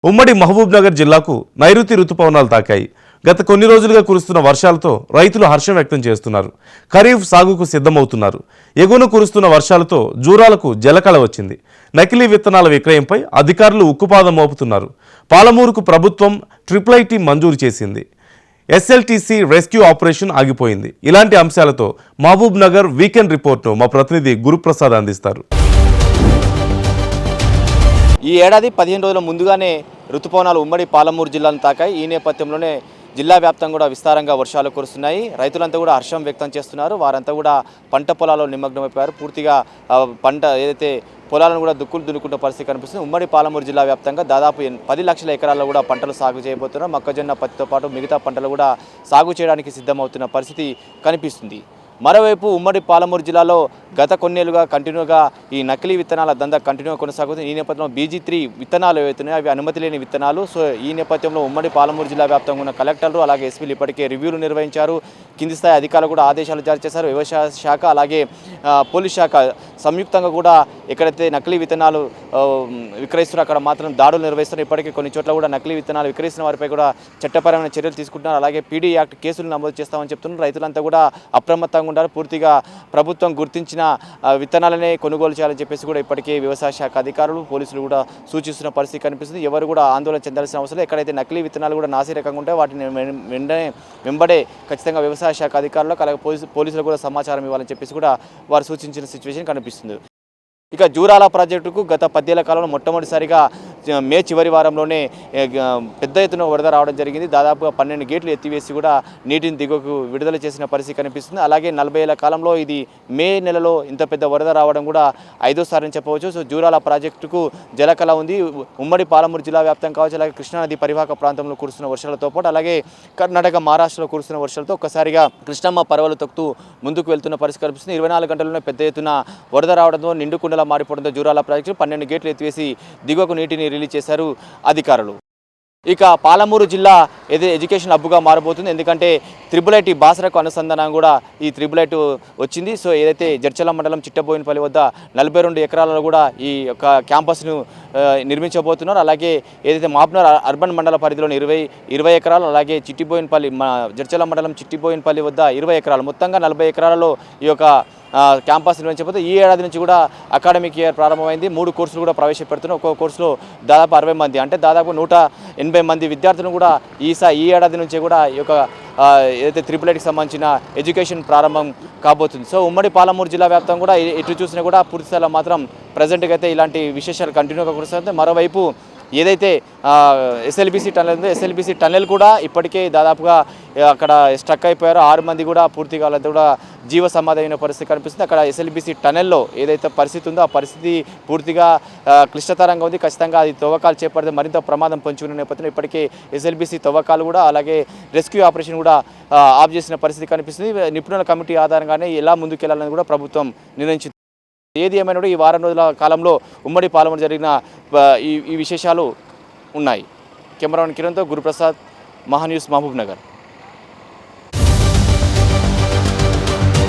ఉమ్మడి మహబూబ్నగర్ జిల్లాకు నైరుతి రుతుపవనాలు తాకాయి. గత కొన్ని రోజులుగా కురుస్తున్న వర్షాలతో రైతులు హర్షం వ్యక్తం చేస్తున్నారు. ఖరీఫ్ సాగుకు సిద్ధమవుతున్నారు. ఎగువన కురుస్తున్న వర్షాలతో జూరాలకు జలకళ వచ్చింది. నకిలీ విత్తనాల విక్రయంపై అధికారులు ఉక్కుపాదం మోపుతున్నారు. పాలమూరుకు ప్రభుత్వం ఐఐటి మంజూరు చేసింది. ఎస్ఎల్టీసీ రెస్క్యూ ఆపరేషన్ ఆగిపోయింది. ఇలాంటి అంశాలతో మహబూబ్నగర్ వీకెండ్ రిపోర్ట్ను మా ప్రతినిధి గురుప్రసాద్ అందిస్తారు. ఈ ఏడాది 15 రోజుల ముందుగానే ఋతుపవనాలు ఉమ్మడి పాలమూరు జిల్లాను తాకాయి. ఈ నేపథ్యంలోనే జిల్లా వ్యాప్తంగా కూడా విస్తారంగా వర్షాలు కురుస్తున్నాయి. రైతులంతా కూడా హర్షం వ్యక్తం చేస్తున్నారు. వారంతా కూడా పంట పొలాల్లో నిమగ్నమైపోయారు. పూర్తిగా పంట ఏదైతే పొలాలను కూడా దుక్కులు దున్నుకుంటున్న పరిస్థితి కనిపిస్తుంది. ఉమ్మడి పాలమూరు జిల్లా వ్యాప్తంగా దాదాపు 10 లక్షల ఎకరాల్లో కూడా పంటలు సాగు చేయబోతున్నారు. మొక్కజొన్న, పత్తితో పాటు మిగతా పంటలు కూడా సాగు చేయడానికి సిద్ధమవుతున్న పరిస్థితి కనిపిస్తుంది. మరోవైపు ఉమ్మడి పాలమూరు జిల్లాలో గత కొన్నేళ్లుగా కంటిన్యూగా ఈ నకిలీ విత్తనాల దందా కంటిన్యూగా కొనసాగుతుంది. ఈ నేపథ్యంలో BG3 విత్తనాలు ఏవైతున్నాయో అవి అనుమతి లేని విత్తనాలు. సో ఈ నేపథ్యంలో ఉమ్మడి పాలమూరు జిల్లా వ్యాప్తంగా ఉన్న కలెక్టర్లు అలాగే ఎస్పీలు ఇప్పటికే రివ్యూలు నిర్వహించారు. కింది స్థాయి అధికారులు కూడా ఆదేశాలు జారీ చేశారు. వ్యవసాయ శాఖ అలాగే పోలీస్ శాఖ సంయుక్తంగా కూడా ఎక్కడైతే నకిలీ విత్తనాలు విక్రయిస్తున్నారో అక్కడ మాత్రం దాడులు నిర్వహిస్తున్నారు. ఇప్పటికే కొన్ని చోట్ల కూడా నకిలీ విత్తనాలు విక్రయిస్తున్న వారిపై కూడా చట్టపరమైన చర్యలు తీసుకుంటున్నారు. అలాగే PD యాక్ట్ కేసులు నమోదు చేస్తామని చెప్తున్నారు. రైతులంతా కూడా అప్రమత్తంగా ఉండాలి. పూర్తిగా ప్రభుత్వం గుర్తించిన విత్తనాలనే కొనుగోలు చేయాలని చెప్పేసి కూడా ఇప్పటికే వ్యవసాయ శాఖ అధికారులు పోలీసులు కూడా సూచిస్తున్న పరిస్థితి కనిపిస్తుంది. ఎవరు కూడా ఆందోళన చెందాల్సిన అవసరం లేదు. ఎక్కడైతే నకిలీ విత్తనాలు కూడా నాసిరకంగా ఉంటాయో వాటిని వెంబడే ఖచ్చితంగా వ్యవసాయ శాఖ అధికారులకు అలాగే పోలీసులకు కూడా సమాచారం ఇవ్వాలని చెప్పేసి కూడా వారు సూచించిన సిచ్యువేషన్ కనిపిస్తుంది. ఇక జూరాల ప్రాజెక్టుకు గత 10 ఏళ్ల కాలంలో మొట్టమొదటిసారిగా మే చివరి వారంలోనే పెద్ద ఎత్తున వరద రావడం జరిగింది. దాదాపుగా 12 గేట్లు ఎత్తివేసి కూడా నీటిని దిగువకు విడుదల చేసిన పరిస్థితి కనిపిస్తుంది. అలాగే 40 ఏళ్ల కాలంలో ఇది మే నెలలో ఇంత పెద్ద వరద రావడం కూడా 5వ అని చెప్పవచ్చు. సో జూరాల ప్రాజెక్టుకు జలకళ ఉంది. ఉమ్మడి పాలమూరు జిల్లా వ్యాప్తం కావచ్చు, అలాగే కృష్ణానది పరివాహక ప్రాంతంలో కురుస్తున్న వర్షాలతో పాటు అలాగే కర్ణాటక, మహారాష్ట్రలో కురుస్తున్న వర్షాలతో ఒక్కసారిగా కృష్ణమ్మ పరవలు తొక్కుతూ ముందుకు వెళ్తున్న పరిస్థితి కనిపిస్తుంది. 24 గంటల్లోనే పెద్ద ఎత్తున వరద రావడంతో నిండుకుండలా మారిపోవడంతో జూరాల ప్రాజెక్టు 12 గేట్లు ఎత్తివేసి దిగువకు నీటిని రిలీజ్ చేశారు అధికారులు. ఇక పాలమూరు జిల్లా ఎడ్యుకేషన్ హబ్గా మారబోతుంది. ఎందుకంటే IIIT బాసరకు అనుసంధానం కూడా ఈ IIIT వచ్చింది. సో ఏదైతే జడ్చల మండలం చిట్టబోయినపల్లి వద్ద 42 ఎకరాలలో కూడా ఈ యొక్క క్యాంపస్ను నిర్మించబోతున్నారు. అలాగే ఏదైతే మహబూబ్నగర్ అర్బన్ మండల పరిధిలోని 20 ఎకరాలు, అలాగే చిట్టిబోయినపల్లి జడ్చల మండలం చిట్టిబోయినపల్లి వద్ద 20 ఎకరాలు, మొత్తంగా 40 ఎకరాలలో ఈ యొక్క క్యాంపస్ నిర్వహించబోతే ఈ ఏడాది నుంచి కూడా అకాడమిక్ ఇయర్ ప్రారంభమైంది. 3 కోర్సులు కూడా ప్రవేశపెడుతున్నారు. ఒక్కొక్క కోర్సులో దాదాపు 60 మంది, అంటే దాదాపు 180 మంది విద్యార్థులను కూడా ఈ ఏడాది నుంచి కూడా ఈ యొక్క ఏదైతే IIITకి సంబంధించిన ఎడ్యుకేషన్ ప్రారంభం కాబోతుంది. సో ఉమ్మడి పాలమూరు జిల్లా వ్యాప్తంగా కూడా ఎటు చూసినా కూడా పూర్తిస్థాయిలో మాత్రం ప్రజెంట్గా అయితే ఇలాంటి విశేషాలు కంటిన్యూగా కురుస్తుంది. మరోవైపు ఏదైతే SLBC టన్నెల్ ఉందో SLBC టన్నెల్ కూడా ఇప్పటికే దాదాపుగా అక్కడ స్ట్రక్ అయిపోయారో 6 మంది కూడా పూర్తిగా వాళ్ళంతా కూడా జీవ సమాధి అయిన పరిస్థితి కనిపిస్తుంది. అక్కడ SLBC టన్నెల్లో ఏదైతే పరిస్థితి ఉందో ఆ పరిస్థితి పూర్తిగా క్లిష్టతరంగా ఉంది. ఖచ్చితంగా అది తవ్వకాలు చేపడితే మరింత ప్రమాదం పొంచుకునే నేపథ్యంలో ఇప్పటికే SLBC తవ్వకాలు కూడా అలాగే రెస్క్యూ ఆపరేషన్ కూడా ఆఫ్ చేసిన పరిస్థితి కనిపిస్తుంది. నిపుణుల కమిటీ ఆధారంగానే ఎలా ముందుకెళ్లాలని కూడా ప్రభుత్వం నిర్ణయించింది. ఏది ఏమైనా ఈ వారం రోజుల కాలంలో ఉమ్మడి పాలమూరు జరిగిన ఈ విశేషాలు ఉన్నాయి. కెమెరామెన్ కిరణ్తో గురుప్రసాద్, మహాన్యూస్, మహబూబ్నగర్.